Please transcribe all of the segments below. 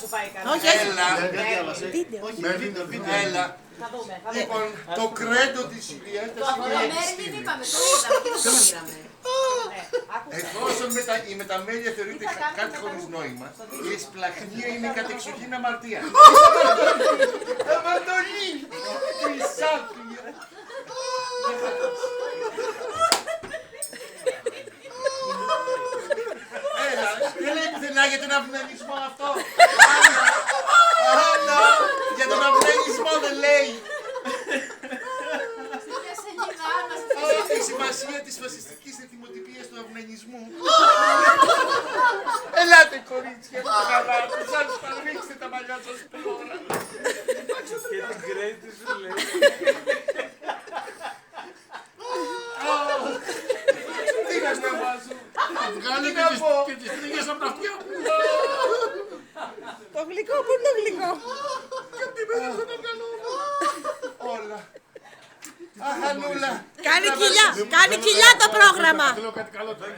σου πάει καλά. Όχι, Έλα. Έλα. Θα δούμε. Λοιπόν, το κρέντο της ιδιαίτερης είναι η επιστήμη. είπαμε, το είδαμε και το πήραμε. Εφόσον η μεταμέλεια θεωρείται κάτι χωρίς νόημα, η εσπλαχνία είναι η κατεξοχήν αμαρτία. Αμαρτωλή! Χρυσάπια! Έλα, δεν λέει πουθενά για τον αυνανισμό αυτό. Άννα, για τον αυνανισμό δεν λέει. Η σημασία της φασιστικής εθιμοτυπίας του αυνανισμού. Ελάτε κορίτσια, το χαλάτε, σαν σπαρρίξτε τα μαλλιά σας τώρα. Και την κρέτη σου λέει. Τι να διαβάζω. Βγάλε και τις τρίγες από τα αυτιά μου. Το γλυκό, πού είναι το γλυκό? Και από τη μέρα στον αυγανό μου. Όλα. Αχ, Ανούλα. Κάνει κοιλιά το πρόγραμμα. Θέλω κάτι καλό τώρα.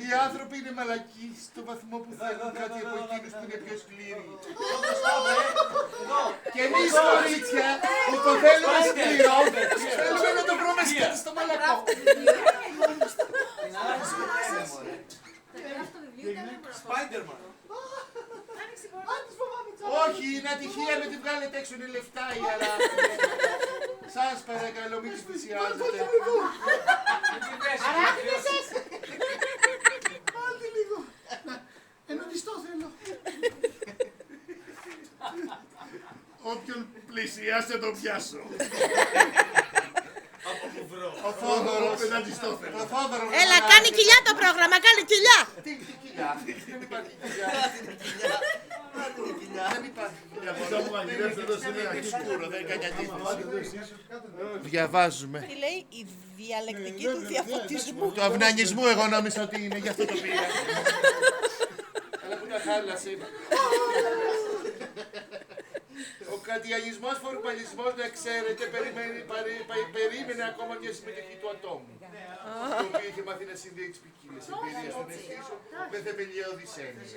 Οι άνθρωποι είναι μαλακοί στο βαθμό που θέλουν κάτι από εκείνους που είναι πιο σκληροί. Και εμείς κορίτσια που το θέλουμε σκληρό, θέλουμε να το βρούμε σκέτη στο μαλακό. Spider-Man. Όχι, είναι ατυχία με τη βγάλετε έξω, είναι λεφτά η αράχνη. Σας παρακαλώ, μην τις πλησιάζετε. Αράχνησες! Άντε λίγο. Ενωδιστώ θέλω. Όποιον πλησιάστε τον πιάσω. Από μουβρό. Ο Θόδωρος. Ενωδιστώ θέλω. Ο Θόδωρος. Έλα, κάνει κοιλιά το πρόγραμμα, κάνει κοιλιά. Τι κοιλιά. Δεν υπάρχει κοιλιά. Δεν υπάρχει κοιλιά. Είναι σκούρο, δεν κάνει αντίθεση. Διαβάζουμε. Τι λέει η διαλεκτική του διαφωτισμού. Το αυνανισμού εγώ νόμιζα ότι είναι, γι' αυτό το πήρα. Αλλά που τα χάλασε. Ο κατιανισμός φορμαλισμός, να ξέρετε, περίμενε ακόμα μια συμμετοχή του ατόμου. Το οποίο είχε μάθει να συνδέει τις ποικίλες εμπειρίες των αισθήσεων με θεμελιώδεις έννοιες.